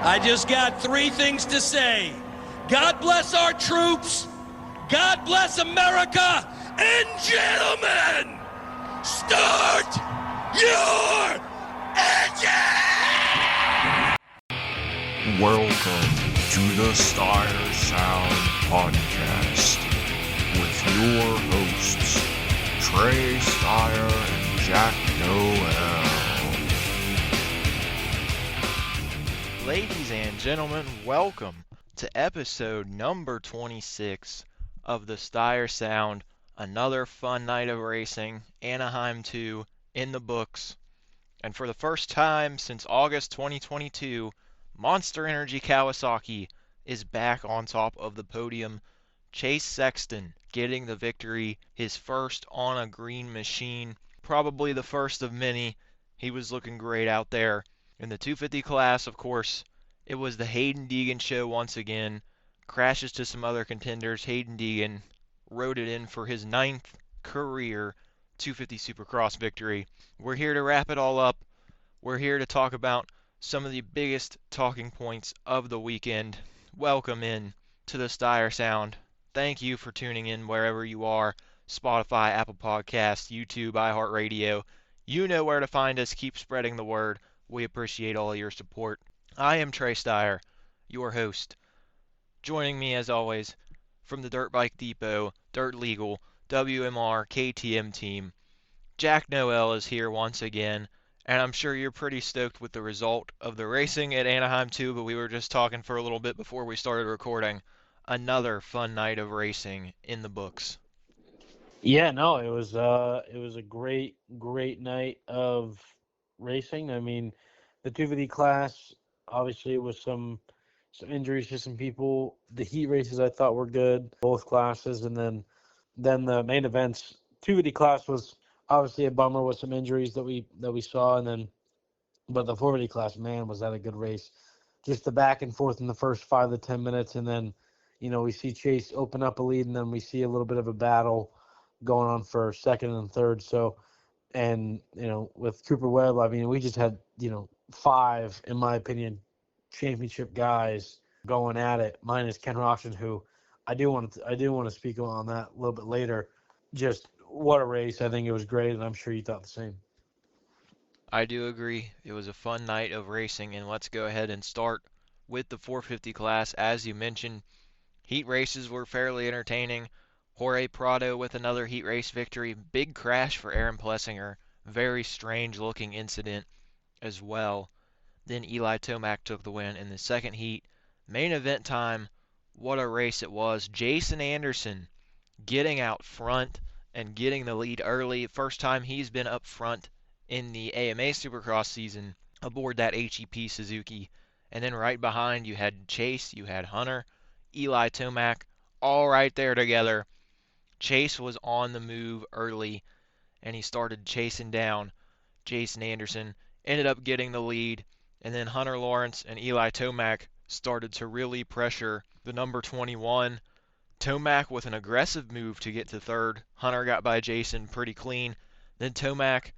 I just got three things to say. God bless our troops, God bless America, and gentlemen, start your engine! Welcome to the Stire Sound podcast with your hosts, Trey, Stire, and Jack Noel. Ladies and gentlemen, welcome to episode number 26 of the Stire Sound. Another fun night of racing, Anaheim 2 in the books. And for the first time since August 2022, Monster Energy Kawasaki is back on top of the podium. Chase Sexton getting the victory, his first on a green machine, probably the first of many. He was looking great out there. In the 250 class, of course, it was the Hayden Deegan show once again. Crashes to some other contenders. Hayden Deegan rode it in for his 9th career 250 Supercross victory. We're here to wrap it all up. We're here to talk about some of the biggest talking points of the weekend. Welcome in to the Stire Sound. Thank you for tuning in wherever you are. Spotify, Apple Podcasts, YouTube, iHeart Radio. You know where to find us. Keep spreading the word. We appreciate all your support. I am Trey Stire, your host. Joining me as always from the Dirt Bike Depot, Dirt Legal, WMR, KTM team, Jack Noel is here once again, and I'm sure you're pretty stoked with the result of the racing at Anaheim 2, but we were just talking for a little bit before we started recording. Another fun night of racing in the books. Yeah, no, it was a great night of racing. I mean, the 250 class, obviously, with some injuries to some people. The heat races I thought were good, both classes, and then the main events. 250 class was obviously a bummer with some injuries that we saw, but the 450 class, man, was that a good race. Just the back and forth in the first 5 to 10 minutes, and then, we see Chase open up a lead, and then we see a little bit of a battle going on for second and third. So, and, with Cooper Webb, I mean, we just had, 5, in my opinion, championship guys going at it, minus Ken Roczen, who I do want to speak on that a little bit later. Just what a race. I think it was great, and I'm sure you thought the same. I do agree. It was a fun night of racing, and let's go ahead and start with the 450 class. As you mentioned, heat races were fairly entertaining. Jorge Prado with another heat race victory. Big crash for Aaron Plessinger. Very strange looking incident as well. Then Eli Tomac took the win in the second heat. Main event time, what a race it was. Jason Anderson getting out front and getting the lead early. First time he's been up front in the AMA Supercross season aboard that HEP Suzuki. And then right behind you had Chase, you had Hunter, Eli Tomac, all right there together. Chase was on the move early, and he started chasing down Jason Anderson. Ended up getting the lead, and then Hunter Lawrence and Eli Tomac started to really pressure the number 21. Tomac with an aggressive move to get to third. Hunter got by Jason pretty clean. Then Tomac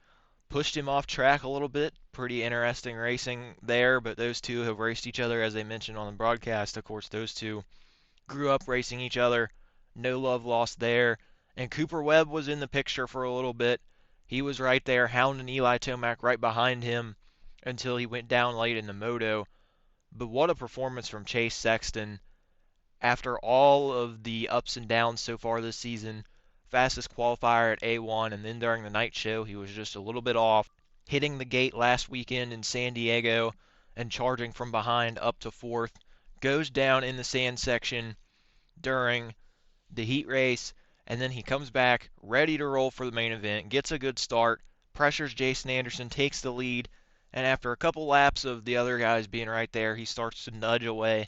pushed him off track a little bit. Pretty interesting racing there, but those two have raced each other, as they mentioned on the broadcast. Of course, those two grew up racing each other. No love lost there. And Cooper Webb was in the picture for a little bit. He was right there, hounding Eli Tomac right behind him until he went down late in the moto. But what a performance from Chase Sexton. After all of the ups and downs so far this season, fastest qualifier at A1, and then during the night show, he was just a little bit off. Hitting the gate last weekend in San Diego and charging from behind up to fourth. Goes down in the sand section during the heat race, and then he comes back ready to roll for the main event, gets a good start, pressures Jason Anderson, takes the lead, and after a couple laps of the other guys being right there, he starts to nudge away,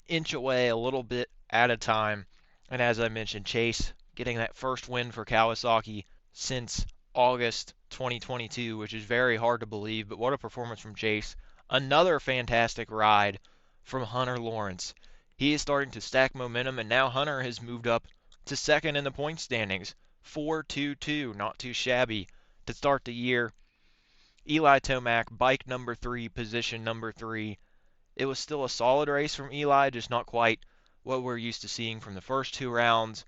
inch away a little bit at a time. And as I mentioned, Chase getting that first win for Kawasaki since August 2022, which is very hard to believe, but what a performance from Chase. Another fantastic ride from Hunter Lawrence. He is starting to stack momentum, and now Hunter has moved up to second in the point standings. 4-2-2, not too shabby to start the year. Eli Tomac, bike number 3, position number 3. It was still a solid race from Eli, just not quite what we're used to seeing from the first 2 rounds.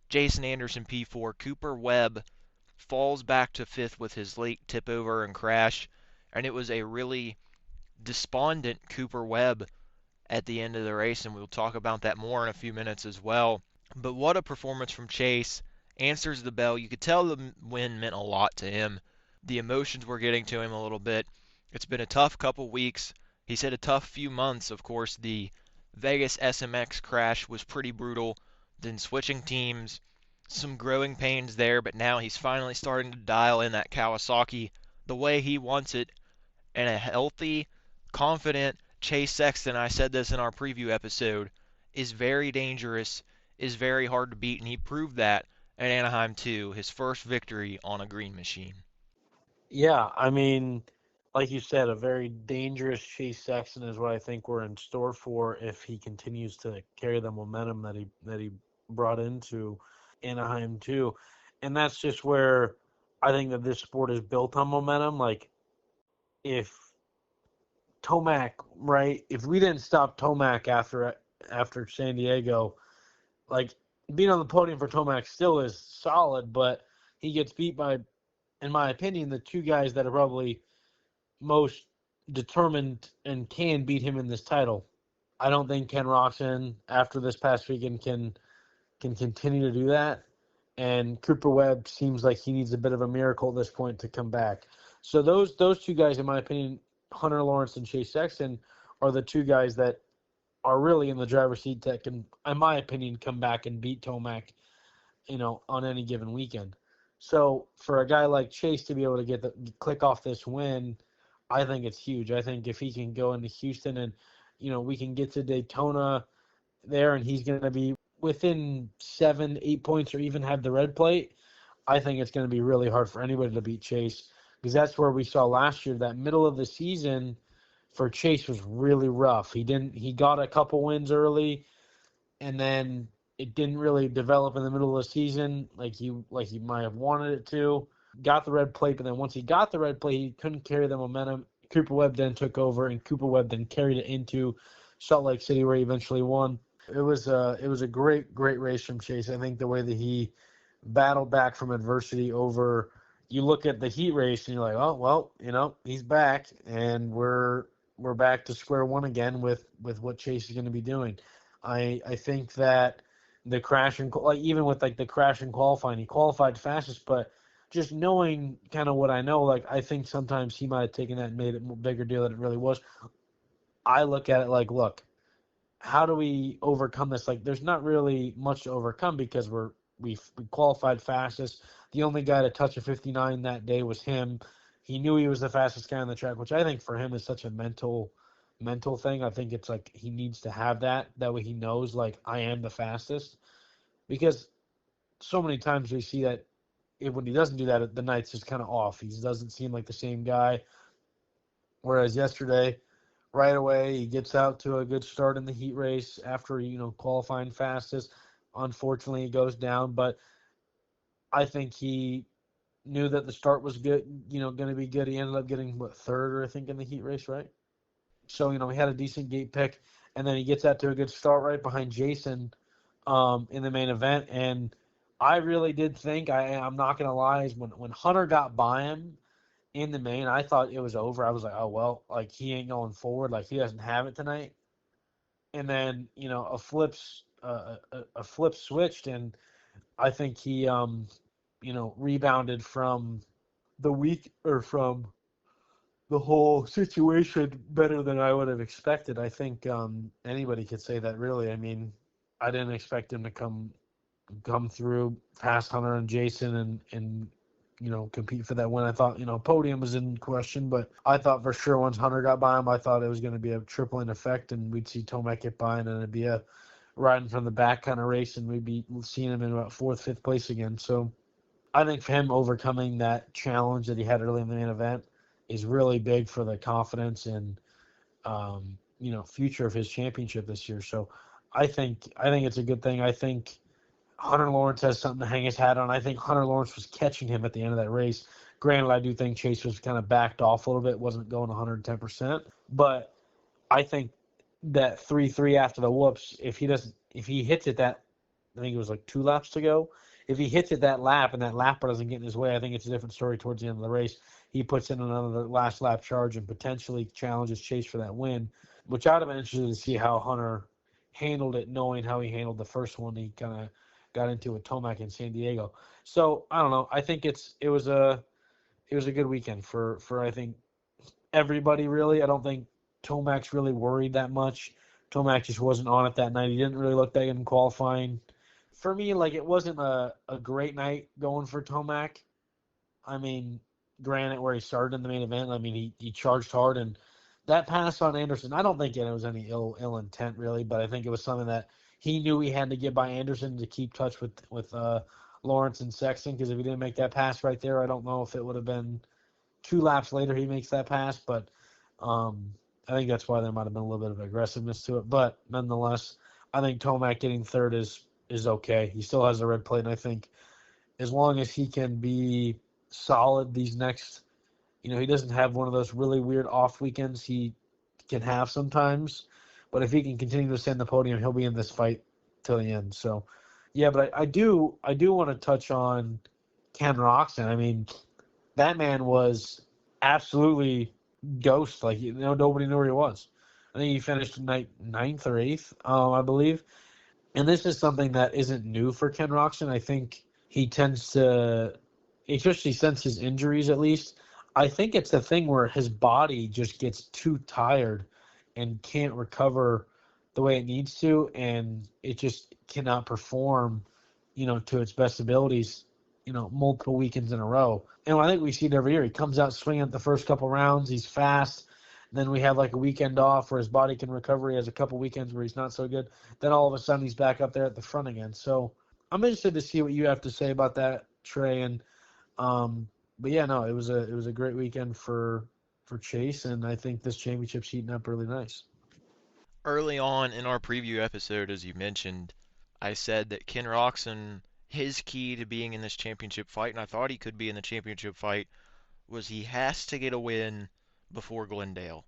Jason Anderson P4, Cooper Webb falls back to 5th with his late tip over and crash, and it was a really despondent Cooper Webb at the end of the race, and we'll talk about that more in a few minutes as well. But what a performance from Chase. Answers the bell. You could tell the win meant a lot to him. The emotions were getting to him a little bit. It's been a tough couple weeks. He's had a tough few months. Of course, the Vegas SMX crash was pretty brutal. Then switching teams, some growing pains there, but now he's finally starting to dial in that Kawasaki the way he wants it. And a healthy, confident Chase Sexton, I said this in our preview episode, is very dangerous, is very hard to beat, and he proved that at Anaheim 2, his first victory on a green machine. Yeah, I mean, like you said, a very dangerous Chase Sexton is what I think we're in store for if he continues to carry the momentum that he brought into Anaheim too. And that's just where I think that this sport is built on momentum. Like if Tomac, right? If we didn't stop Tomac after San Diego, like being on the podium for Tomac still is solid, but he gets beat by, in my opinion, the two guys that are probably most determined and can beat him in this title. I don't think Ken Roczen, after this past weekend, can continue to do that. And Cooper Webb seems like he needs a bit of a miracle at this point to come back. So those two guys, in my opinion, Hunter Lawrence and Chase Sexton, are the two guys that are really in the driver's seat that can, in my opinion, come back and beat Tomac, on any given weekend. So for a guy like Chase to be able to click off this win, I think it's huge. I think if he can go into Houston and, we can get to Daytona there and he's going to be within 7-8 points or even have the red plate, I think it's going to be really hard for anybody to beat Chase, because that's where we saw last year that middle of the season for Chase was really rough. He got a couple wins early, and then it didn't really develop in the middle of the season like he might have wanted it to. Got the red plate, but then once he got the red plate, he couldn't carry the momentum. Cooper Webb then took over, and Cooper Webb then carried it into Salt Lake City, where he eventually won. It was a great race from Chase. I think the way that he battled back from adversity over. You look at the heat race and you're like, oh well, he's back, and we're back to square one again with what Chase is going to be doing. I think that the crash and even with the crash and qualifying, he qualified fastest, but just knowing kind of what I know, I think sometimes he might have taken that and made it a bigger deal than it really was. I look at it like, look, how do we overcome this? There's not really much to overcome because we qualified fastest. The only guy to touch a 59 that day was him. He knew he was the fastest guy on the track, which I think for him is such a mental thing. I think it's he needs to have that. That way he knows, I am the fastest. Because so many times we see that when he doesn't do that, the night's just kind of off. He doesn't seem like the same guy. Whereas yesterday, right away, he gets out to a good start in the heat race after, qualifying fastest. Unfortunately, he goes down, but I think he knew that the start was good, going to be good. He ended up getting, third, I think, in the heat race, right? So, he had a decent gate pick, and then he gets out to a good start right behind Jason in the main event. And I really did think, I'm not going to lie, is when Hunter got by him in the main, I thought it was over. I was like, oh, well, he ain't going forward. He doesn't have it tonight. And then, a flip switched, and I think he, rebounded from from the whole situation better than I would have expected. I think anybody could say that, really. I mean, I didn't expect him to come through past Hunter and Jason and compete for that win. I thought, podium was in question, but I thought for sure once Hunter got by him, I thought it was going to be a tripling effect, and we'd see Tomac get by, and then it'd be a riding from the back kind of race, and we'd be seeing him in about 4th, 5th place again. So I think for him overcoming that challenge that he had early in the main event is really big for the confidence and future of his championship this year. So I think it's a good thing. I think Hunter Lawrence has something to hang his hat on. I think Hunter Lawrence was catching him at the end of that race. Granted, I do think Chase was kind of backed off a little bit, wasn't going 110%. But I think that 3-3 after the whoops, if he hits it that, I think it was like 2 laps to go. If he hits it that lap and that lapper doesn't get in his way, I think it's a different story towards the end of the race. He puts in another last lap charge and potentially challenges Chase for that win, which I'd have been interested to see how Hunter handled it, knowing how he handled the first one he kind of got into with Tomac in San Diego. So I don't know. I think it was a good weekend for I think everybody really. I don't think Tomac's really worried that much. Tomac just wasn't on it that night. He didn't really look that good in qualifying. For me, like, it wasn't a great night going for Tomac. I mean, granted, where he started in the main event, I mean, he charged hard, and that pass on Anderson, I don't think it was any ill intent really, but I think it was something that he knew he had to get by Anderson to keep touch with Lawrence and Sexton, because if he didn't make that pass right there, I don't know if it would have been 2 laps later he makes that pass, but I think that's why there might have been a little bit of aggressiveness to it. But nonetheless, I think Tomac getting third is okay. He still has the red plate, and I think as long as he can be solid these next, he doesn't have one of those really weird off weekends he can have sometimes. But if he can continue to stay in the podium, he'll be in this fight till the end. So, yeah, but I do want to touch on Ken Roczen. I mean, that man was absolutely ghost. Like, nobody knew where he was. I think he finished ninth or eighth, I believe. And this is something that isn't new for Ken Roczen. I think he tends to, especially since his injuries at least, I think it's the thing where his body just gets too tired and can't recover the way it needs to, and it just cannot perform, to its best abilities, multiple weekends in a row. And I think we see it every year. He comes out swinging at the first couple rounds. He's fast. Then we have like a weekend off where his body can recover. He has a couple weekends where he's not so good. Then all of a sudden he's back up there at the front again. So I'm interested to see what you have to say about that, Trey. And but yeah, no, it was a great weekend for Chase, and I think this championship's heating up really nice. Early on in our preview episode, as you mentioned, I said that Ken Roczen, his key to being in this championship fight, and I thought he could be in the championship fight, was he has to get a win before Glendale.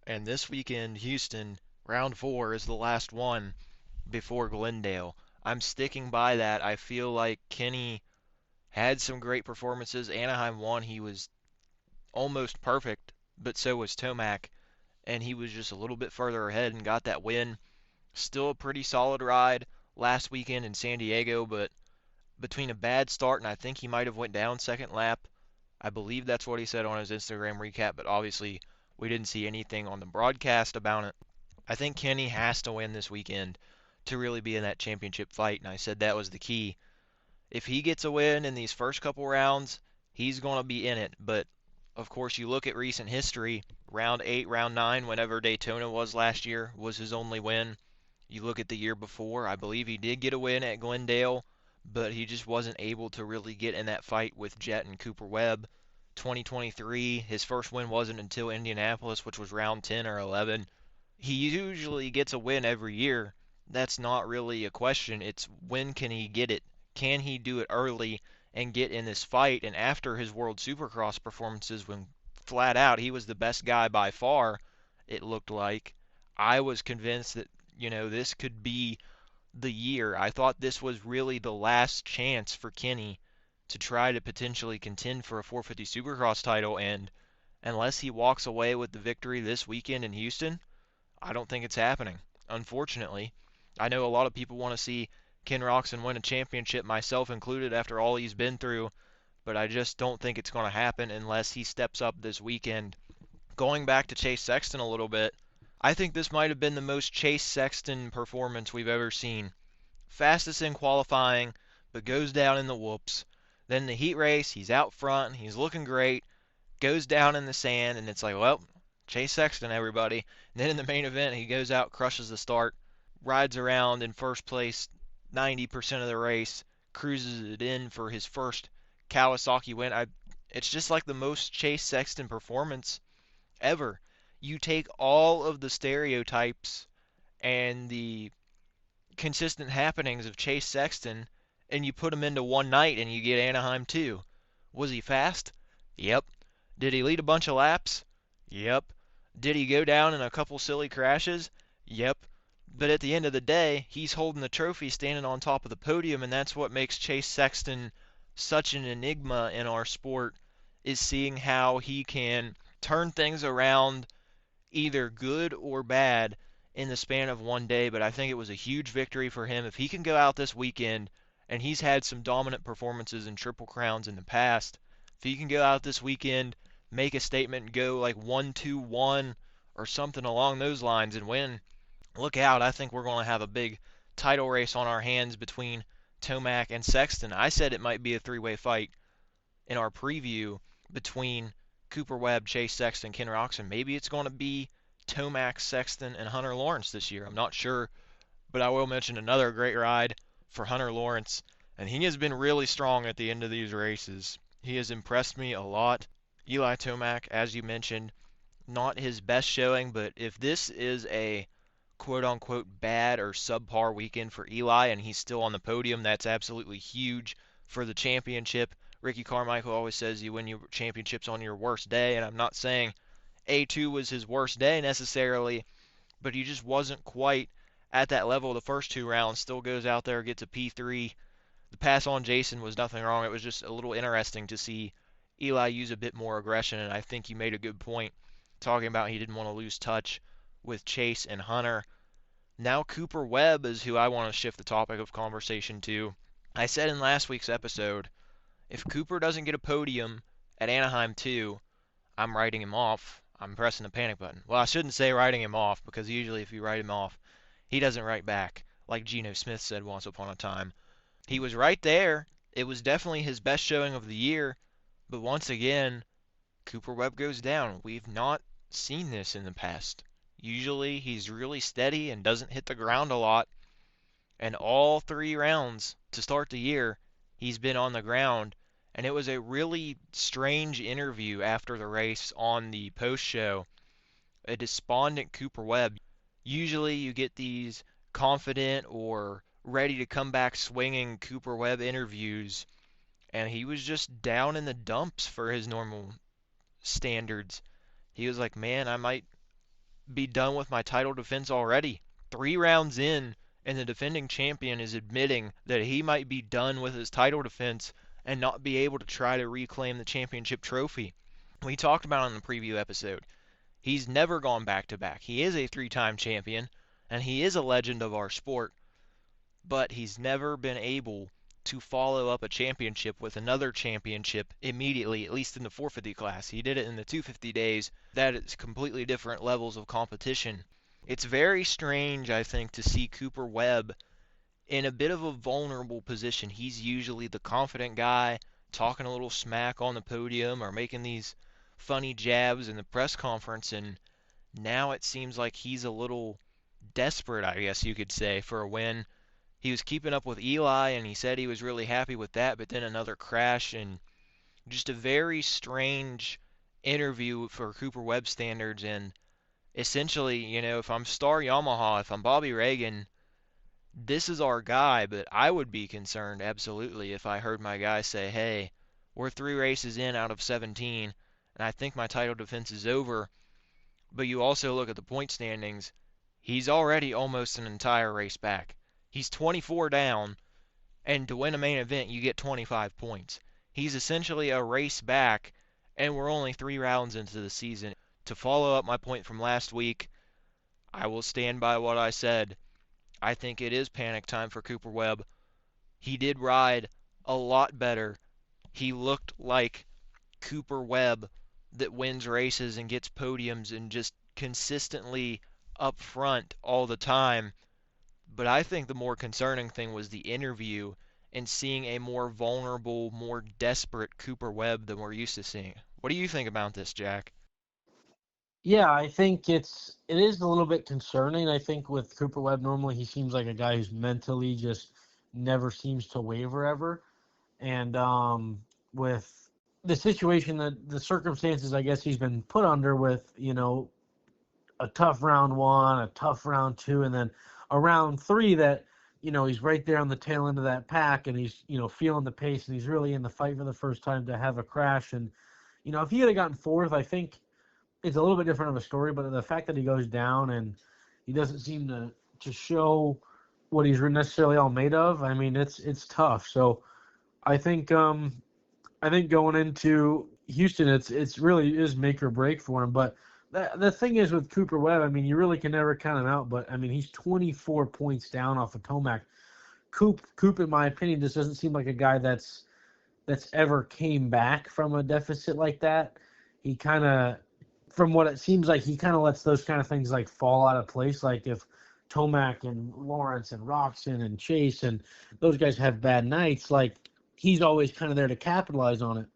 And this weekend, Houston, round 4 is the last one before Glendale. I'm sticking by that. I feel like Kenny had some great performances. Anaheim won. He was almost perfect, but so was Tomac. And he was just a little bit further ahead and got that win. Still a pretty solid ride last weekend in San Diego, but between a bad start and I think he might have went down second lap. I believe that's what he said on his Instagram recap, but obviously we didn't see anything on the broadcast about it. I think Kenny has to win this weekend to really be in that championship fight, and I said that was the key. If he gets a win in these first couple rounds, he's going to be in it. But, of course, you look at recent history, round 8, round 9, whenever Daytona was last year, was his only win. You look at the year before, I believe he did get a win at Glendale, but he just wasn't able to really get in that fight with Jet and Cooper Webb. 2023, his first win wasn't until Indianapolis, which was round 10 or 11. He usually gets a win every year. That's not really a question. It's when can he get it? Can he do it early and get in this fight? And after his World Supercross performances, when flat out he was the best guy by far, it looked like, I was convinced that, this could be the year. I thought this was really the last chance for Kenny to try to potentially contend for a 450 Supercross title, and unless he walks away with the victory this weekend in Houston, I don't think it's happening, unfortunately. I know a lot of people want to see Ken Roczen win a championship, myself included, after all he's been through, but I just don't think it's going to happen unless he steps up this weekend. Going back to Chase Sexton a little bit, I think this might have been the most Chase Sexton performance we've ever seen. Fastest in qualifying, but goes down in the whoops. Then the heat race, he's out front, he's looking great, goes down in the sand, and it's like, well, Chase Sexton, everybody. And then in the main event, he goes out, crushes the start, rides around in first place 90% of the race, cruises it in for his first Kawasaki win. It's just like the most Chase Sexton performance ever. You take all of the stereotypes and the consistent happenings of Chase Sexton and you put them into one night and you get Anaheim 2. Was he fast? Yep. Did he lead a bunch of laps? Yep. Did he go down in a couple silly crashes? Yep. But at the end of the day, he's holding the trophy standing on top of the podium, and that's what makes Chase Sexton such an enigma in our sport, is seeing how he can turn things around, either good or bad, in the span of one day. But I think it was a huge victory for him. If he can go out this weekend, and he's had some dominant performances in Triple Crowns in the past, if he can go out this weekend, make a statement, and go like 1-2-1 or something along those lines and win, look out. I think we're going to have a big title race on our hands between Tomac and Sexton. I said it might be a three-way fight in our preview between Cooper Webb, Chase Sexton, Ken Roczen. Maybe it's going to be Tomac, Sexton, and Hunter Lawrence this year. I'm not sure, but I will mention another great ride for Hunter Lawrence, and he has been really strong at the end of these races. He has impressed me a lot. Eli Tomac, as you mentioned, not his best showing, but if this is a quote-unquote bad or subpar weekend for Eli and he's still on the podium, that's absolutely huge for the championship. Ricky Carmichael always says you win your championships on your worst day, and I'm not saying A2 was his worst day necessarily, but he just wasn't quite at that level the first two rounds. Still goes out there, gets a P3. The pass on Jason was nothing wrong. It was just a little interesting to see Eli use a bit more aggression, and I think you made a good point talking about he didn't want to lose touch with Chase and Hunter. Now Cooper Webb is who I want to shift the topic of conversation to. I said in last week's episode, if Cooper doesn't get a podium at Anaheim 2, I'm writing him off. I'm pressing the panic button. Well, I shouldn't say writing him off, because usually if you write him off, he doesn't write back, like Geno Smith said once upon a time. He was right there. It was definitely his best showing of the year, but once again, Cooper Webb goes down. We've not seen this in the past. Usually he's really steady and doesn't hit the ground a lot, and all three rounds to start the year, he's been on the ground. And it was a really strange interview after the race on the post show. A despondent Cooper Webb. Usually you get these confident or ready to come back swinging Cooper Webb interviews, and he was just down in the dumps for his normal standards. He was like, man, I might be done with my title defense already. 3 rounds in, and the defending champion is admitting that he might be done with his title defense and not be able to try to reclaim the championship trophy. We talked about it in the preview episode. He's never gone back-to-back. He is a 3-time champion, and he is a legend of our sport, but he's never been able to follow up a championship with another championship immediately, at least in the 450 class. He did it in the 250 days. That is completely different levels of competition. It's very strange, I think, to see Cooper Webb in a bit of a vulnerable position. He's usually the confident guy, talking a little smack on the podium or making these funny jabs in the press conference, and now it seems like he's a little desperate, I guess you could say, for a win. He was keeping up with Eli, and he said he was really happy with that, but then another crash, and just a very strange interview for Cooper Webb standards. And essentially, if I'm Star Yamaha, if I'm Bobby Reagan, this is our guy, but I would be concerned, absolutely, if I heard my guy say, hey, we're 3 races in out of 17, and I think my title defense is over. But you also look at the point standings, he's already almost an entire race back. He's 24 down, and to win a main event, you get 25 points. He's essentially a race back, and we're only 3 rounds into the season. To follow up my point from last week, I will stand by what I said. I think it is panic time for Cooper Webb. He did ride a lot better. He looked like Cooper Webb that wins races and gets podiums and just consistently up front all the time. But I think the more concerning thing was the interview and seeing a more vulnerable, more desperate Cooper Webb than we're used to seeing. What do you think about this, Jack? Yeah, I think it is a little bit concerning. I think with Cooper Webb, normally he seems like a guy who's mentally just never seems to waver ever. And with the situation, the circumstances, I guess he's been put under with, a tough round 1, a tough round 2, and then a round 3 that, he's right there on the tail end of that pack, and he's, feeling the pace, and he's really in the fight for the first time to have a crash. And, if he had gotten 4th, I think it's a little bit different of a story, but the fact that he goes down and, he doesn't seem to show what he's necessarily all made of. I mean, it's tough. So I think going into Houston, it's really is make or break for him. But the thing is with Cooper Webb, I mean, you really can never count him out. But I mean, he's 24 points down off of Tomac. Coop, in my opinion, just doesn't seem like a guy that's ever came back from a deficit like that. He kind of, from what it seems like, he kind of lets those kind of things like fall out of place. Like if Tomac and Lawrence and Roczen and Chase and those guys have bad nights, like he's always kind of there to capitalize on it.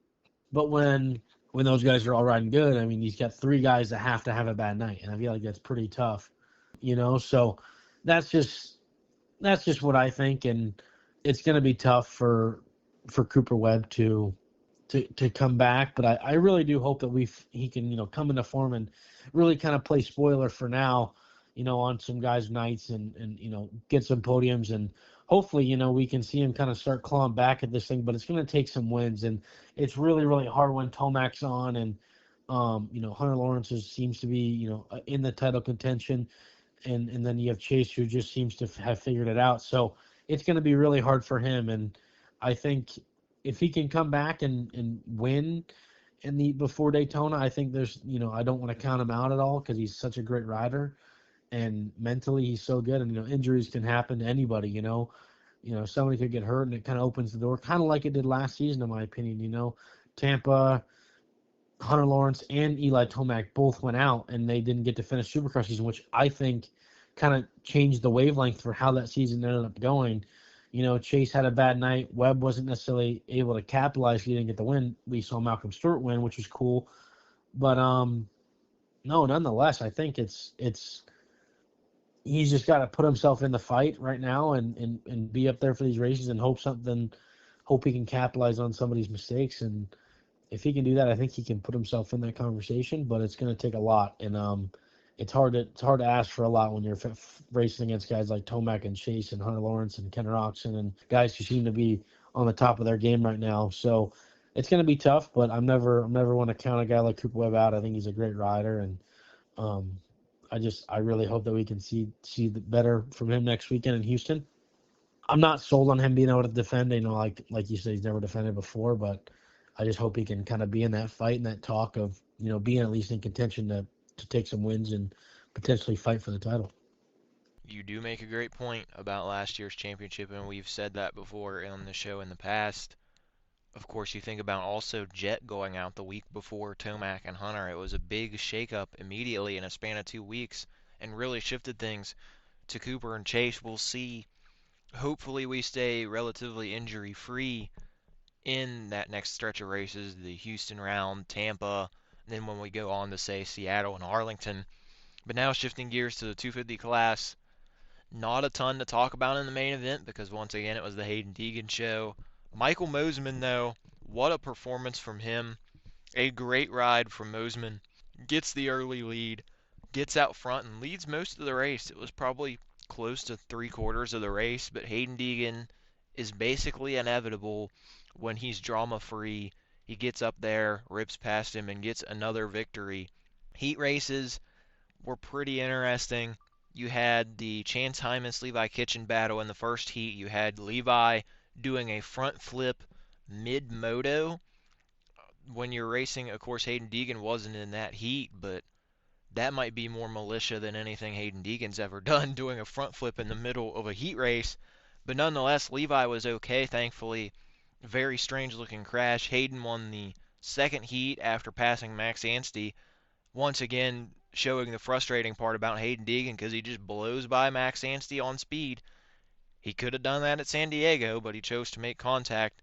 But when those guys are all riding good, I mean, he's got 3 guys that have to have a bad night, and I feel like that's pretty tough, you know. So that's just what I think, and it's going to be tough for Cooper Webb to come back. But I really do hope that he can come into form and really kind of play spoiler for now, on some guys' nights and get some podiums, and hopefully we can see him kind of start clawing back at this thing. But it's going to take some wins, and it's really really hard when Tomac's on and Hunter Lawrence seems to be in the title contention. And then you have Chase, who just seems to have figured it out. So it's going to be really hard for him. And I think if he can come back and win before Daytona, I think there's, I don't want to count him out at all because he's such a great rider. And mentally, he's so good. And, injuries can happen to anybody, somebody could get hurt and it kind of opens the door, kind of like it did last season, in my opinion. Tampa, Hunter Lawrence and Eli Tomac both went out and they didn't get to finish Supercross season, which I think kind of changed the wavelength for how that season ended up going. Chase had a bad night. Webb wasn't necessarily able to capitalize. He didn't get the win. We saw Malcolm Stewart win, which was cool. But no, nonetheless, I think it's he's just got to put himself in the fight right now and be up there for these races and hope he can capitalize on somebody's mistakes. And if he can do that, I think he can put himself in that conversation, but it's going to take a lot. And it's hard to ask for a lot when you're racing against guys like Tomac and Chase and Hunter Lawrence and Ken Roczen and guys who seem to be on the top of their game right now. So it's going to be tough, but I'm never want to count a guy like Cooper Webb out. I think he's a great rider, and I really hope that we can see the better from him next weekend in Houston. I'm not sold on him being able to defend. Like you said, he's never defended before, but I just hope he can kind of be in that fight and that talk of, being at least in contention to take some wins and potentially fight for the title. You do make a great point about last year's championship, and we've said that before on the show in the past. Of course, you think about also Jet going out the week before Tomac and Hunter. It was a big shakeup immediately in a span of 2 weeks and really shifted things to Cooper and Chase. We'll see. Hopefully we stay relatively injury-free in that next stretch of races, the Houston round, Tampa, and then when we go on to, say, Seattle and Arlington. But now shifting gears to the 250 class, not a ton to talk about in the main event because once again it was the Hayden Deegan show. Michael Mosiman, though, what a performance from him. A great ride from Mosiman. Gets the early lead, gets out front, and leads most of the race. It was probably close to 3/4 of the race, but Hayden Deegan is basically inevitable when he's drama-free. He gets up there, rips past him, and gets another victory. Heat races were pretty interesting. You had the Chance Hymas Levi Kitchen battle in the first heat. You had Levi doing a front flip mid-moto. When you're racing, of course, Hayden Deegan wasn't in that heat, but that might be more militia than anything Hayden Deegan's ever done, doing a front flip in the middle of a heat race. But nonetheless, Levi was okay, thankfully. Very strange-looking crash. Hayden won the second heat after passing Max Anstey. Once again, showing the frustrating part about Hayden Deegan because he just blows by Max Anstey on speed. He could have done that at San Diego, but he chose to make contact.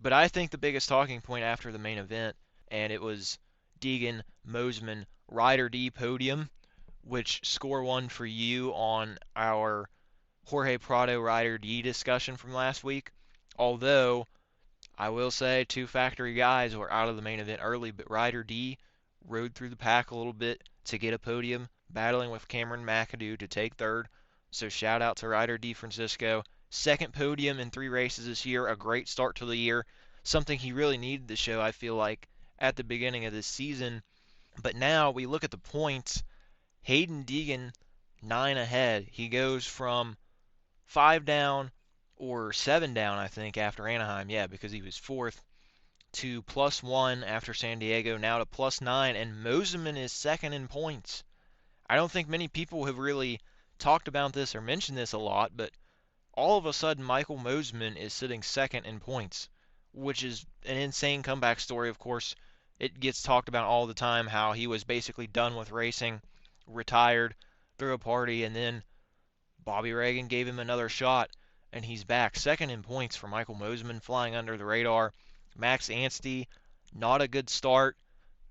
But I think the biggest talking point after the main event, and it was Deegan, Mosiman, Ryder D podium, which score one for you on our Jorge Prado Ryder D discussion from last week. Although, I will say 2 factory guys were out of the main event early, but Ryder D rode through the pack a little bit to get a podium, battling with Cameron McAdoo to take third. So shout out to Ryder D Francisco. Second podium in 3 races this year, a great start to the year. Something he really needed to show, I feel like, at the beginning of this season. But now we look at the points. Hayden Deegan 9 ahead. He goes from 5 down or 7 down, I think, after Anaheim. Yeah, because he was 4th, to +1 after San Diego, now to +9, and Mosiman is 2nd in points. I don't think many people have really talked about this or mentioned this a lot, but all of a sudden Michael Mosiman is sitting 2nd in points, which is an insane comeback story. Of course, it gets talked about all the time how he was basically done with racing, retired, threw a party, and then Bobby Reagan gave him another shot, and he's back. 2nd in points for Michael Mosiman, flying under the radar. Max Anstey, not a good start,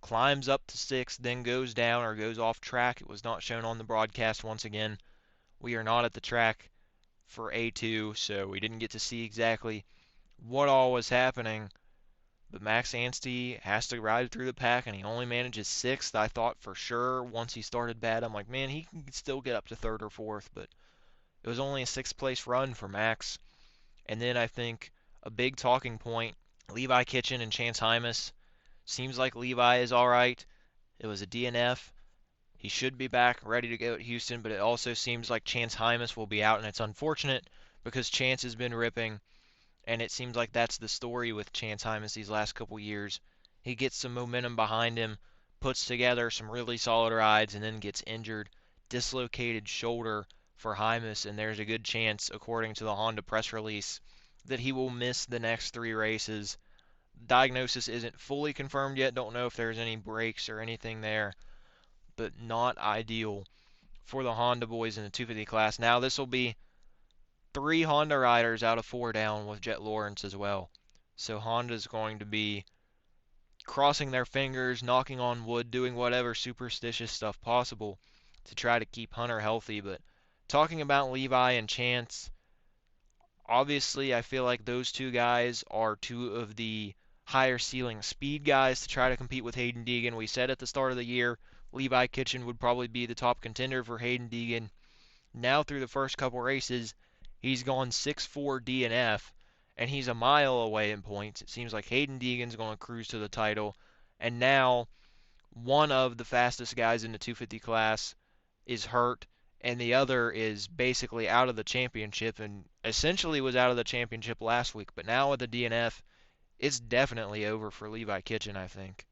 climbs up to 6th, then goes down or goes off track. It was not shown on the broadcast once again. We are not at the track for A2, so we didn't get to see exactly what all was happening. But Max Anstey has to ride through the pack, and he only manages 6th. I thought for sure once he started bad, I'm like, man, he can still get up to 3rd or 4th, but it was only a 6th place run for Max. And then I think a big talking point, Levi Kitchen and Chance Hymas. Seems like Levi is all right. It was a DNF. He should be back ready to go at Houston, but it also seems like Chance Hymas will be out, and it's unfortunate because Chance has been ripping, and it seems like that's the story with Chance Hymas these last couple years. He gets some momentum behind him, puts together some really solid rides, and then gets injured. Dislocated shoulder for Hymas, and there's a good chance, according to the Honda press release, that he will miss the next 3 races. Diagnosis isn't fully confirmed yet. Don't know if there's any breaks or anything there, but not ideal for the Honda boys in the 250 class. Now this will be 3 Honda riders out of 4 down with Jet Lawrence as well. So Honda's going to be crossing their fingers, knocking on wood, doing whatever superstitious stuff possible to try to keep Hunter healthy. But talking about Levi and Chance, obviously I feel like those 2 guys are 2 of the higher ceiling speed guys to try to compete with Hayden Deegan. We said at the start of the year Levi Kitchen would probably be the top contender for Hayden Deegan. Now through the first couple races, he's gone 6-4 DNF, and he's a mile away in points. It seems like Hayden Deegan's going to cruise to the title, and now one of the fastest guys in the 250 class is hurt, and the other is basically out of the championship and essentially was out of the championship last week. But now with the DNF, it's definitely over for Levi Kitchen, I think.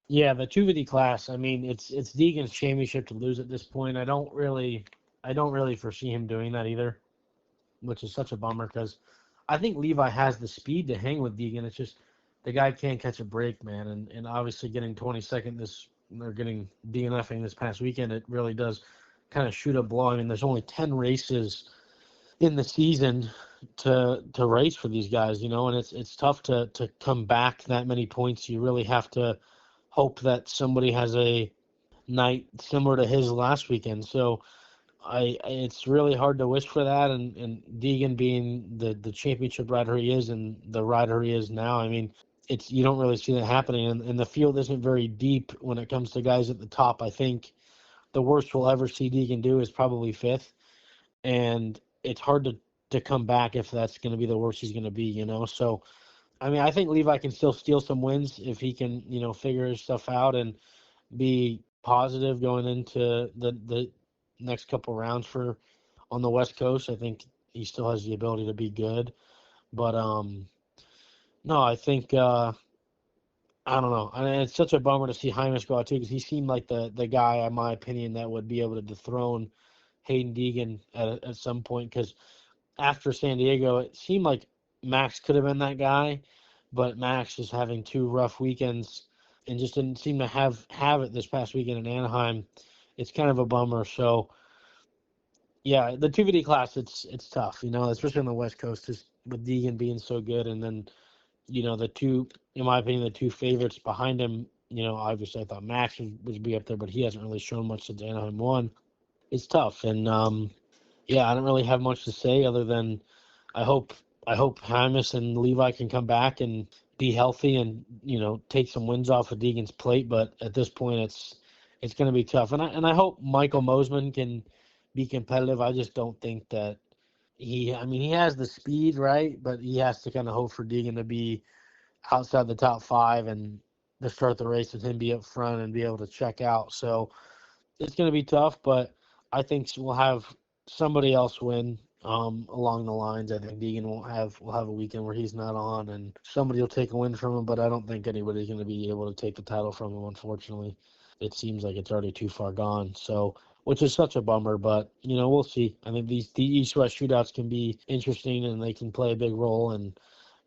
Yeah, the 250 class. I mean, it's Deegan's championship to lose at this point. I don't really foresee him doing that either, which is such a bummer because I think Levi has the speed to hang with Deegan. It's just the guy can't catch a break, man. And obviously getting 22nd getting DNFing this past weekend, it really does kind of shoot a blow. I mean, there's only 10 races in the season to race for these guys, and it's tough to come back that many points. You really have to hope that somebody has a night similar to his last weekend. So it's really hard to wish for that. And Deegan being the championship rider he is and the rider he is now, I mean, you don't really see that happening. And the field isn't very deep when it comes to guys at the top. I think the worst we'll ever see Deegan do is probably 5th. And it's hard to come back if that's going to be the worst he's going to be, So, I mean, I think Levi can still steal some wins if he can, figure his stuff out and be positive going into the next couple rounds on the West Coast. I think he still has the ability to be good. But, no, I think, I don't know. I mean, it's such a bummer to see Hymas go out too because he seemed like the guy, in my opinion, that would be able to dethrone Hayden Deegan at some point because after San Diego, it seemed like Max could have been that guy, but Max is having 2 rough weekends and just didn't seem to have it this past weekend in Anaheim. It's kind of a bummer. So, yeah, the 250 class, it's tough, especially on the West Coast, just with Deegan being so good. And then, the 2, in my opinion, the 2 favorites behind him, obviously I thought Max would be up there, but he hasn't really shown much since Anaheim won. It's tough. And, yeah, I don't really have much to say other than I hope Hymas and Levi can come back and be healthy and, take some wins off of Deegan's plate. But at this point, it's going to be tough. And I hope Michael Mosiman can be competitive. I just don't think that he has the speed, right? But he has to kind of hope for Deegan to be outside the top 5 and to start the race with him be up front and be able to check out. So it's going to be tough, but I think we'll have somebody else win along the lines. I think Deegan will have a weekend where he's not on, and somebody will take a win from him. But I don't think anybody's going to be able to take the title from him. Unfortunately, it seems like it's already too far gone. So, which is such a bummer. But we'll see. I think the East-West shootouts can be interesting, and they can play a big role, and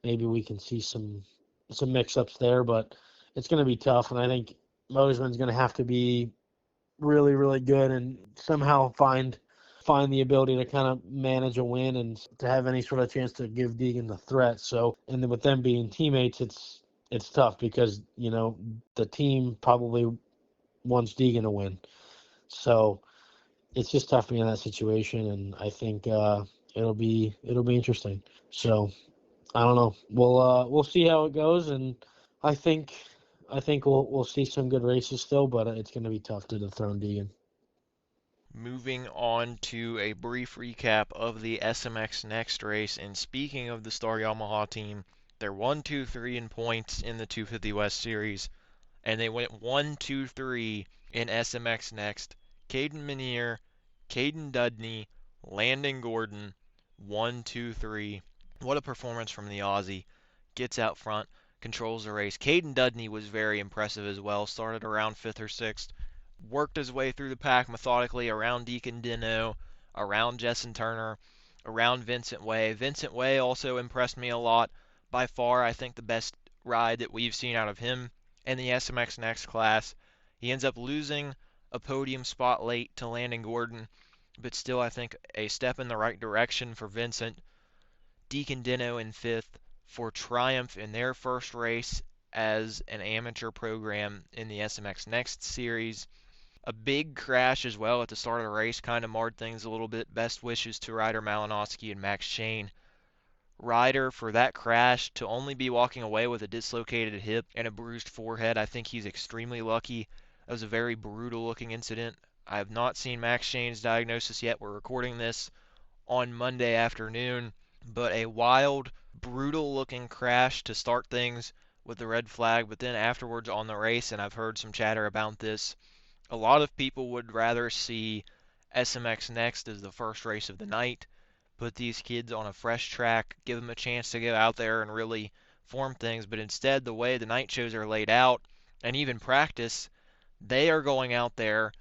maybe we can see some mix-ups there. But it's going to be tough, and I think Moseman's going to have to be really, really good and somehow find the ability to kind of manage a win and to have any sort of chance to give Deegan the threat. So, and then with them being teammates, it's tough because the team probably wants Deegan to win. So it's just tough being in that situation, and I think it'll be interesting. So I don't know. We'll see how it goes, and I think we'll see some good races still, but it's going to be tough to dethrone Deegan. Moving on to a brief recap of the SMX Next race, and speaking of the Star Yamaha team, they're 1, 2, 3 in points in the 250 West Series, and they went 1, 2, 3 in SMX Next. Caden Minier, Caden Dudney, Landon Gordon, 1, 2, 3. What a performance from the Aussie. Gets out front, controls the race. Caden Dudney was very impressive as well. Started around 5th or 6th. Worked his way through the pack methodically around Deacon Dino, around Jessen Turner, around Vincent Way. Vincent Way also impressed me a lot. By far, I think the best ride that we've seen out of him in the SMX Next class. He ends up losing a podium spot late to Landon Gordon, but still I think a step in the right direction for Vincent. Deacon Dino in 5th for triumph in their first race as an amateur program in the SMX Next series. A big crash as well at the start of the race kind of marred things a little bit. Best wishes to Ryder Malinowski and Max Shane. Ryder, for that crash, to only be walking away with a dislocated hip and a bruised forehead, I think he's extremely lucky. That was a very brutal looking incident. I have not seen Max Shane's diagnosis yet. We're recording this on Monday afternoon, but a wild, brutal looking crash to start things with the red flag, but then afterwards on the race, and I've heard some chatter about this, a lot of people would rather see SMX Next as the first race of the night, put these kids on a fresh track, give them a chance to go out there and really form things, but instead the way the night shows are laid out, and even practice, they are going out there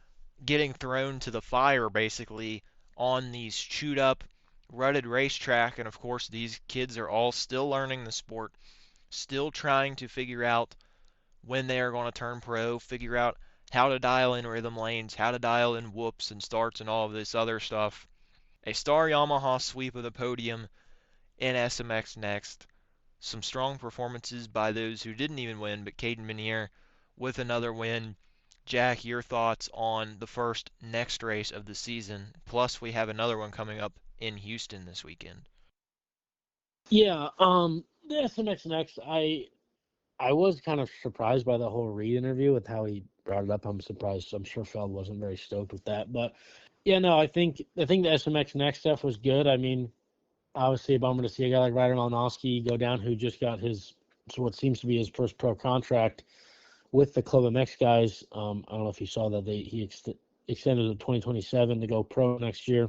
getting thrown to the fire basically on these chewed up, rutted racetrack, and of course these kids are all still learning the sport, still trying to figure out when they are going to turn pro, figure out how to dial in rhythm lanes, how to dial in whoops and starts and all of this other stuff. A Star Yamaha sweep of the podium in SMX Next. Some strong performances by those who didn't even win, but Caden Minier with another win. Jack, your thoughts on the first next race of the season? Plus, we have another one coming up in Houston this weekend. Yeah, the SMX Next, I was kind of surprised by the whole Reed interview with how he brought it up. I'm surprised. I'm sure Feld wasn't very stoked with that, but yeah, no, I think the SMX Next stuff was good. I mean, obviously a bummer to see a guy like Ryder Malinowski go down, who just got what seems to be his first pro contract with the Club MX guys. I don't know if you saw that he extended to 2027 to go pro next year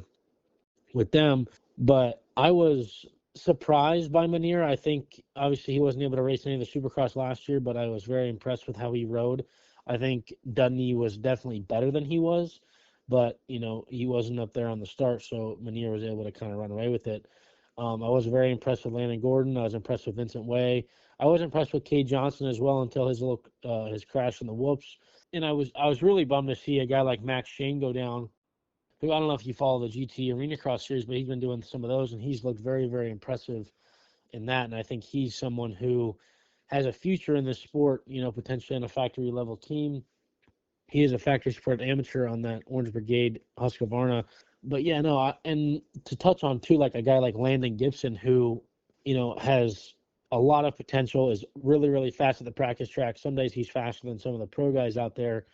with them. But I was surprised by Minier. I think obviously he wasn't able to race any of the Supercross last year, but I was very impressed with how he rode. I think Dudney was definitely better than he was, but he wasn't up there on the start, so Minier was able to kind of run away with it. I was very impressed with Landon Gordon. I was impressed with Vincent Way. I was impressed with Cade Johnson as well until his crash in the whoops. And I was really bummed to see a guy like Max Shane go down. Who, I don't know if you follow the GT Arena Cross series, but he's been doing some of those, and he's looked very, very impressive in that. And I think he's someone who has a future in this sport, potentially on a factory level team. He is a factory sport amateur on that Orange Brigade Husqvarna. But yeah, no, and to touch on too, like a guy like Landon Gibson, who, has a lot of potential, is really, really fast at the practice track. Some days he's faster than some of the pro guys out there,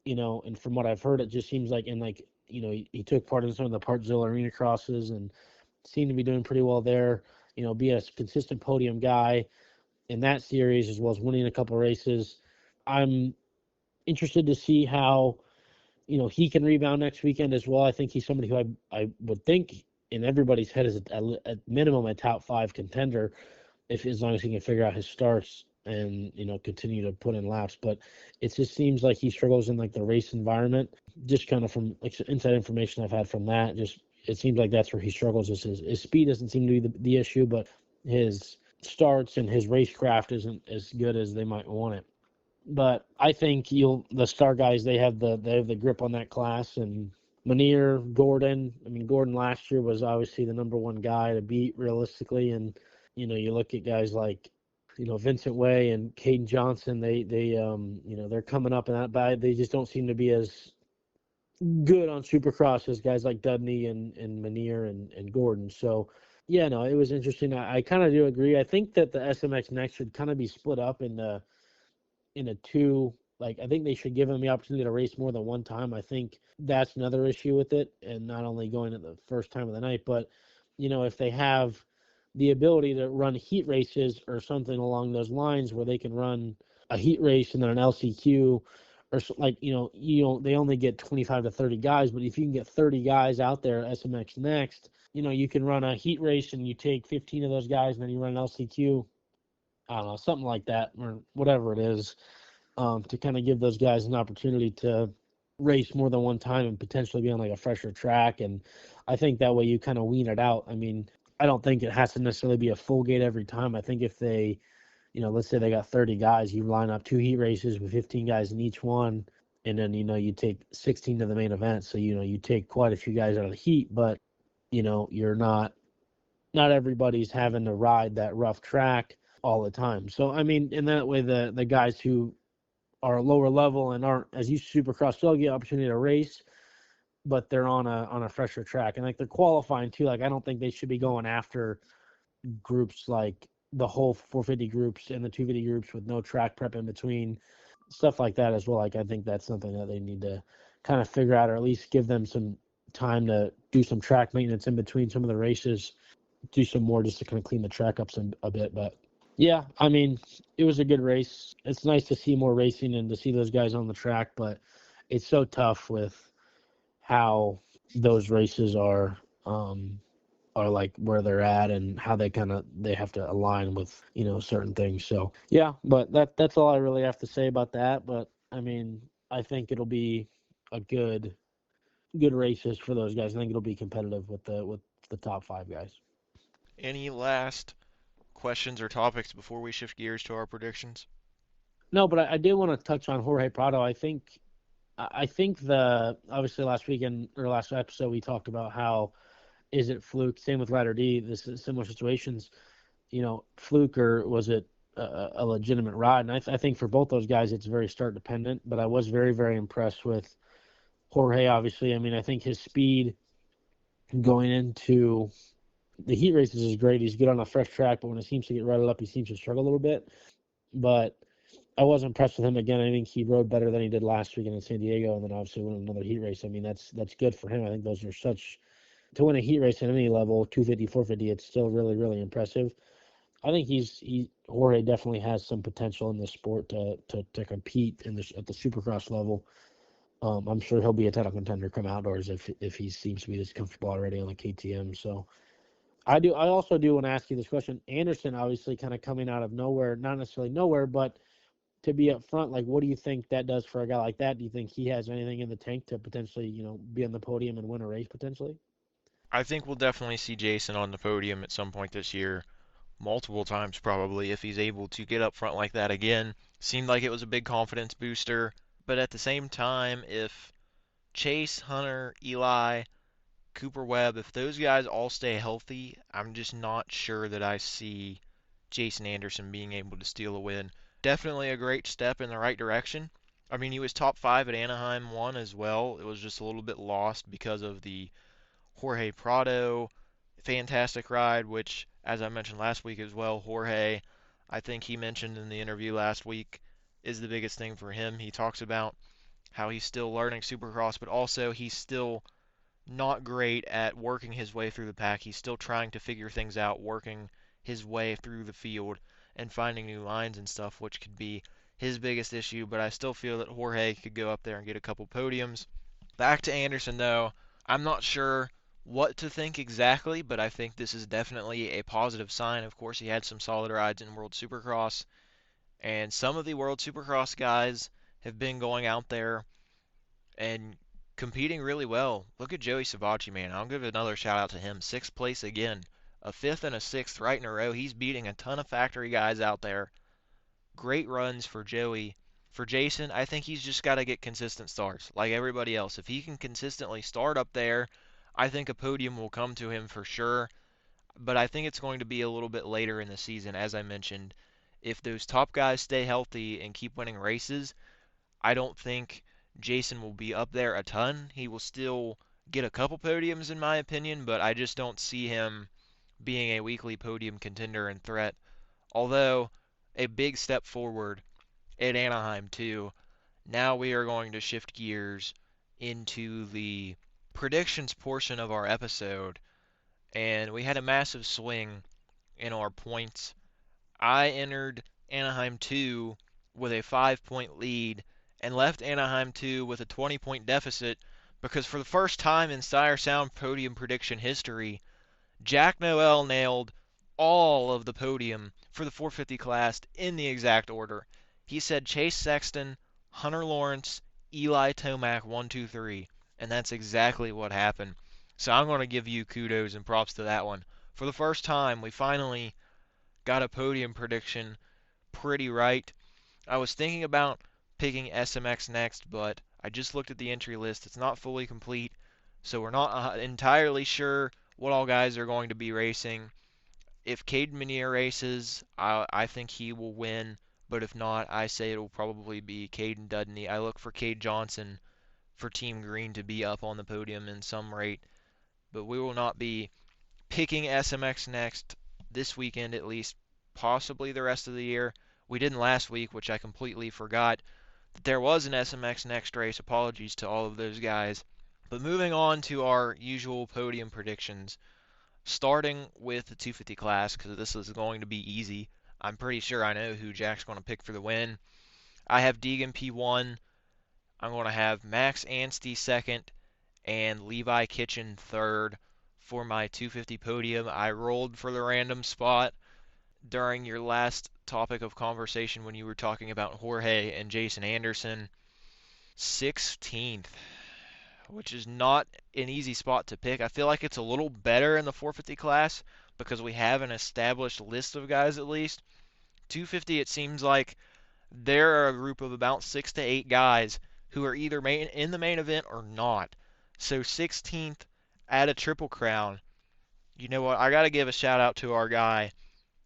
and from what I've heard, it just seems like he took part in some of the Parkzilla Arena crosses and seemed to be doing pretty well there. Be a consistent podium guy in that series, as well as winning a couple races. I'm interested to see how he can rebound next weekend as well. I think he's somebody who I would think in everybody's head is at minimum a top 5 contender, if as long as he can figure out his starts and continue to put in laps. But it just seems like he struggles in like the race environment. Just kind of from like inside information I've had from that, just it seems like that's where he struggles. Is his speed doesn't seem to be the issue, but his starts and his racecraft isn't as good as they might want it. But I think the star guys, they have the grip on that class. And Manier, Gordon. I mean, Gordon last year was obviously the number one guy to beat realistically. And you look at guys like Vincent Way and Caden Johnson. They're coming up in that bad. They just don't seem to be as good on Supercross as guys like Dudney and Manier and Gordon. So yeah, no, it was interesting. I kind of do agree. I think that the SMX Next should kind of be split up in a two. Like, I think they should give them the opportunity to race more than one time. I think that's another issue with it, and not only going at the first time of the night, but if they have the ability to run heat races or something along those lines where they can run a heat race and then an LCQ, or like they only get 25 to 30 guys, but if you can get 30 guys out there at SMX Next, you can run a heat race and you take 15 of those guys and then you run an LCQ. I don't know, something like that, or whatever it is, to kind of give those guys an opportunity to race more than one time and potentially be on like a fresher track. And I think that way you kind of wean it out. I mean, I don't think it has to necessarily be a full gate every time. I think if they, let's say they got 30 guys, you line up 2 heat races with 15 guys in each one, and then, you take 16 to the main event. So, you take quite a few guys out of the heat, but, you're not everybody's having to ride that rough track all the time. So, I mean, in that way, the guys who are lower level and aren't as used to Supercross still get opportunity to race, but they're on a fresher track. And like they're qualifying too. Like, I don't think they should be going after groups like the whole 450 groups and the 250 groups with no track prep in between, stuff like that as well. Like, I think that's something that they need to kind of figure out, or at least give them some time to do some track maintenance in between some of the races, do some more just to kind of clean the track up a bit. But yeah, I mean, it was a good race. It's nice to see more racing and to see those guys on the track, but it's so tough with how those races are like where they're at and how they have to align with certain things. So yeah, but that's all I really have to say about that. But I mean, I think it'll be a good races for those guys. I think it'll be competitive with the top 5 guys. Any last questions or topics before we shift gears to our predictions? No, but I did want to touch on Jorge Prado. I think obviously last weekend or last episode we talked about how is it fluke? Same with Ryder D. This is similar situations. Fluke, or was it a legitimate ride? And I think for both those guys it's very start dependent. But I was very, very impressed with Jorge. Obviously, I mean, I think his speed going into the heat races is great. He's good on a fresh track, but when it seems to get rattled up, he seems to struggle a little bit. But I was impressed with him again. I think he rode better than he did last weekend in San Diego, and then obviously won another heat race. I mean, that's good for him. I think those are to win a heat race at any level, 250, 450, it's still really, really impressive. I think Jorge definitely has some potential in the sport to compete at the Supercross level. I'm sure he'll be a title contender come outdoors if he seems to be this comfortable already on the KTM. So I also do want to ask you this question. Anderson obviously kind of coming out of nowhere, not necessarily nowhere, but to be up front, like, what do you think that does for a guy like that? Do you think he has anything in the tank to potentially, be on the podium and win a race potentially? I think we'll definitely see Jason on the podium at some point this year, multiple times probably, if he's able to get up front like that again. Seemed like it was a big confidence booster, but at the same time, if Chase, Hunter, Eli, Cooper, Webb, if those guys all stay healthy, I'm just not sure that I see Jason Anderson being able to steal a win. Definitely a great step in the right direction. I mean, he was top 5 at Anaheim 1 as well. It was just a little bit lost because of the Jorge Prado fantastic ride, which, as I mentioned last week as well, Jorge, I think he mentioned in the interview last week, is the biggest thing for him. He talks about how he's still learning Supercross, but also he's still not great at working his way through the pack. He's still trying to figure things out, working his way through the field and finding new lines and stuff, which could be his biggest issue. But I still feel that Jorge could go up there and get a couple podiums. Back to Anderson, though. I'm not sure what to think exactly, but I think this is definitely a positive sign. Of course, he had some solid rides in World Supercross, and some of the World Supercross guys have been going out there and competing really well. Look at Joey Savatgy, man. I'll give another shout out to him. Sixth place again. A fifth and a sixth right in a row. He's beating a ton of factory guys out there. Great runs for Joey. For Jason, I think he's just got to get consistent starts, like everybody else. If he can consistently start up there, I think a podium will come to him for sure. But I think it's going to be a little bit later in the season, as I mentioned. If those top guys stay healthy and keep winning races, I don't think Jason will be up there a ton. He will still get a couple podiums, in my opinion, but I just don't see him being a weekly podium contender and threat. Although, a big step forward at Anaheim, too. Now we are going to shift gears into the predictions portion of our episode, and we had a massive swing in our points. I entered Anaheim 2 with a 5-point lead and left Anaheim 2 with a 20-point deficit because for the first time in Stire Sound podium prediction history, Jack Noel nailed all of the podium for the 450 class in the exact order. He said Chase Sexton, Hunter Lawrence, Eli Tomac 1, 2, 3, and that's exactly what happened. So I'm going to give you kudos and props to that one. For the first time, we finally got a podium prediction pretty right. I was thinking about picking SMX next, but I just looked at the entry list. It's not fully complete, so we're not entirely sure what all guys are going to be racing. If Cade Menier races, I think he will win, but if not, I say it will probably be Caden Dudney. I look for Cade Johnson for Team Green to be up on the podium in some rate, but we will not be picking SMX next this weekend at least, possibly the rest of the year. We didn't last week, which I completely forgot that there was an SMX next race. Apologies to all of those guys. But moving on to our usual podium predictions, starting with the 250 class, because this is going to be easy. I'm pretty sure I know who Jack's going to pick for the win. I have Deegan P1. I'm going to have Max Anstey second and Levi Kitchen third for my 250 podium. I rolled for the random spot during your last topic of conversation when you were talking about Jorge and Jason Anderson. 16th, which is not an easy spot to pick. I feel like it's a little better in the 450 class because we have an established list of guys at least. 250, it seems like there are a group of about 6 to 8 guys who are either in the main event or not. So 16th at a Triple Crown. You know what? I got to give a shout out to our guy,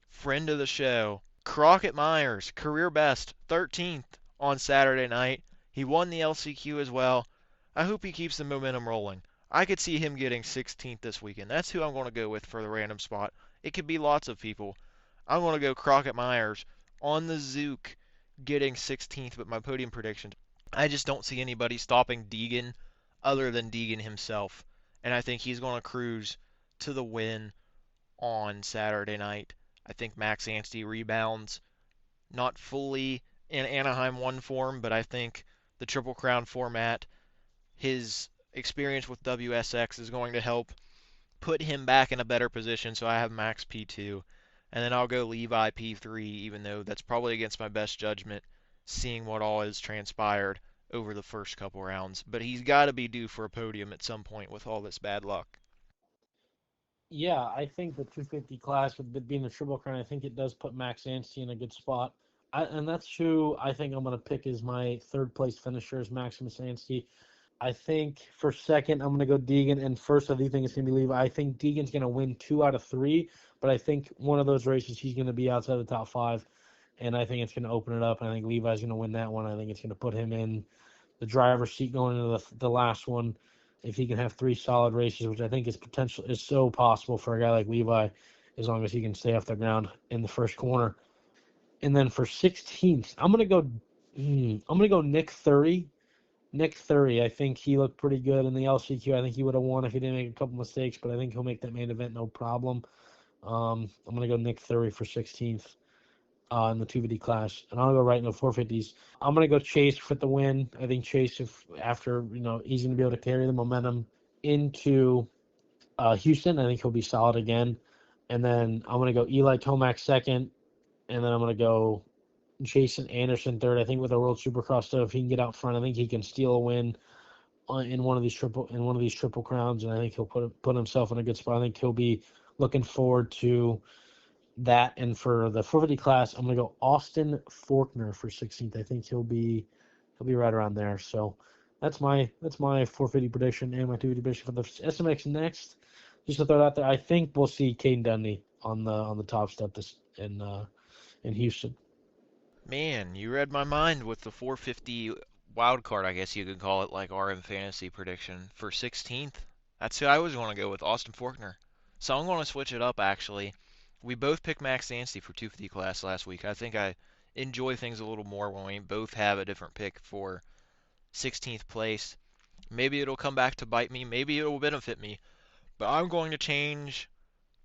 friend of the show, Crockett Myers, career best, 13th on Saturday night. He won the LCQ as well. I hope he keeps the momentum rolling. I could see him getting 16th this weekend. That's who I'm going to go with for the random spot. It could be lots of people. I'm going to go Crockett Myers on the Zook getting 16th with my podium predictions. I just don't see anybody stopping Deegan other than Deegan himself. And I think he's going to cruise to the win on Saturday night. I think Max Anstey rebounds, not fully in Anaheim 1 form, but I think the Triple Crown format, his experience with WSX is going to help put him back in a better position, so I have Max P2. And then I'll go Levi P3, even though that's probably against my best judgment, seeing what all has transpired over the first couple rounds. But he's got to be due for a podium at some point with all this bad luck. Yeah, I think the 250 class, with it being the Triple Crown, I think it does put Max Anstey in a good spot. And that's who I think I'm going to pick as my third place finisher is Maximus Anstey. I think for second, I'm going to go Deegan. And first, I do think it's going to be Levi. I think Deegan's going to win 2 out of 3, but I think one of those races he's going to be outside the top 5. And I think it's going to open it up. And I think Levi's going to win that one. I think it's going to put him in the driver's seat going into the last one. If he can have 3 solid races, which I think is so possible for a guy like Levi, as long as he can stay off the ground in the first corner. And then for 16th, I'm gonna go Nick 30. Nick 30, I think he looked pretty good in the LCQ. I think he would have won if he didn't make a couple mistakes, but I think he'll make that main event no problem. I'm gonna go Nick 30 for 16th. in the 250 class, and I'll go right into the 450s. I'm gonna go Chase for the win. I think Chase, if after he's gonna be able to carry the momentum into Houston. I think he'll be solid again. And then I'm gonna go Eli Tomac second, and then I'm gonna go Jason Anderson third. I think with the World Supercross stuff, if he can get out front, I think he can steal a win in one of these triple crowns, and I think he'll put himself in a good spot. I think he'll be looking forward to that. And for the 450 class, I'm gonna go Austin Faulkner for 16th. I think he'll be right around there. So that's my 450 prediction and my 250 prediction for the SMX Next. Just to throw it out there, I think we'll see Caden Dundee on the top step in Houston. Man, you read my mind with the 450 wild card, I guess you could call it, like RM fantasy prediction for 16th. That's who I was going to go with, Austin Faulkner. So I'm going to switch it up, actually. We both picked Max Dancy for 250 class last week. I think I enjoy things a little more when we both have a different pick for 16th place. Maybe it'll come back to bite me. Maybe it'll benefit me. But I'm going to change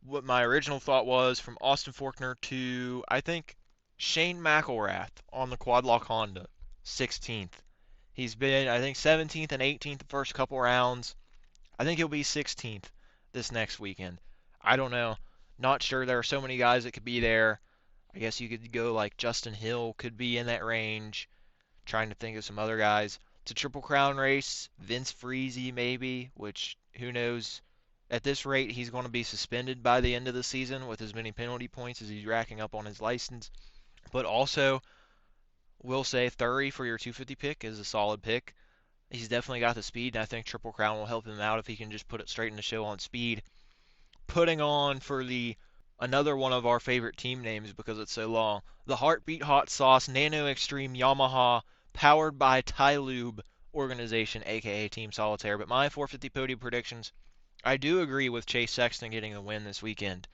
what my original thought was from Austin Faulkner to, I think, Shane McElrath on the Quadlock Honda, 16th. He's been, I think, 17th and 18th the first couple rounds. I think he'll be 16th this next weekend. I don't know. Not sure. There are so many guys that could be there. I guess you could go like Justin Hill could be in that range. Trying to think of some other guys. It's a Triple Crown race. Vince Freezy maybe, which who knows. At this rate, he's going to be suspended by the end of the season with as many penalty points as he's racking up on his license. But also, will say Thury for your 250 pick is a solid pick. He's definitely got the speed, and I think Triple Crown will help him out if he can just put it straight in the show on speed. Putting on for the another one of our favorite team names because it's so long, the Heartbeat Hot Sauce Nano Extreme Yamaha powered by Tylube organization, aka Team Solitaire. But my 450 podium predictions, I do agree with Chase Sexton getting the win this weekend.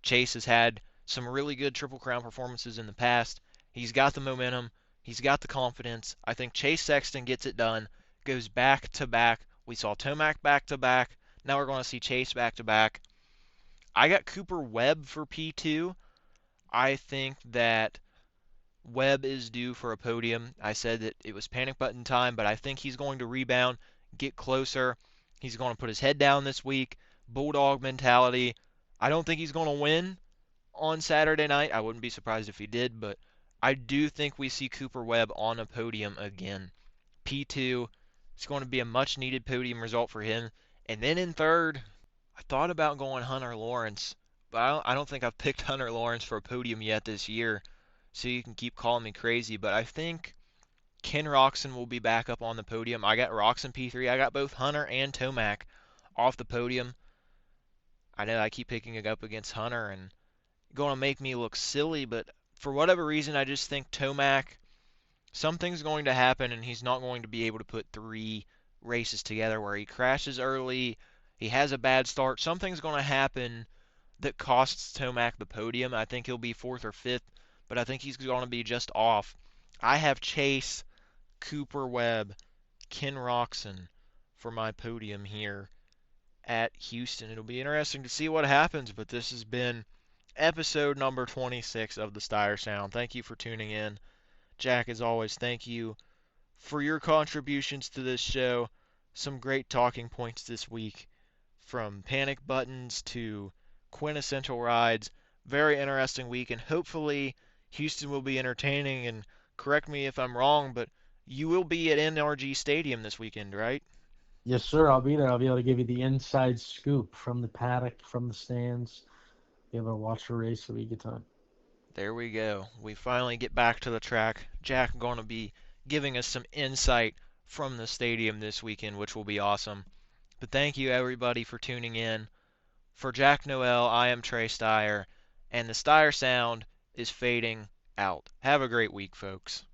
Chase has had some really good Triple Crown performances in the past. He's got the momentum. He's got the confidence. I think Chase Sexton gets it done. Goes back to back. We saw Tomac back to back. Now we're going to see Chase back to back. I got Cooper Webb for P2. I think that Webb is due for a podium. I said that it was panic button time, but I think he's going to rebound, get closer. He's going to put his head down this week. Bulldog mentality. I don't think he's going to win on Saturday night. I wouldn't be surprised if he did, but I do think we see Cooper Webb on a podium again. P2, it's going to be a much needed podium result for him. And then in third, I thought about going Hunter Lawrence, but I don't think I've picked Hunter Lawrence for a podium yet this year, so you can keep calling me crazy. But I think Ken Roczen will be back up on the podium. I got Roczen P3. I got both Hunter and Tomac off the podium. I know I keep picking it up against Hunter and going to make me look silly, but for whatever reason, I just think Tomac, something's going to happen and he's not going to be able to put 3 races together where he crashes early, he has a bad start. Something's going to happen that costs Tomac the podium. I think he'll be 4th or 5th, but I think he's going to be just off. I have Chase, Cooper Webb, Ken Roczen for my podium here at Houston. It'll be interesting to see what happens, but this has been episode number 26 of the Stire Sound. Thank you for tuning in. Jack, as always, thank you for your contributions to this show. Some great talking points this week, from panic buttons to quintessential rides. Very interesting week, and hopefully Houston will be entertaining. And correct me if I'm wrong, but you will be at NRG Stadium this weekend, right? Yes, sir. I'll be there. I'll be able to give you the inside scoop from the paddock, from the stands. Be able to watch the race. It'll be a good time. There we go. We finally get back to the track. Jack going to be giving us some insight from the stadium this weekend, which will be awesome. But thank you, everybody, for tuning in. For Jack Noel, I am Trey Stire, and the Stire Sound is fading out. Have a great week, folks.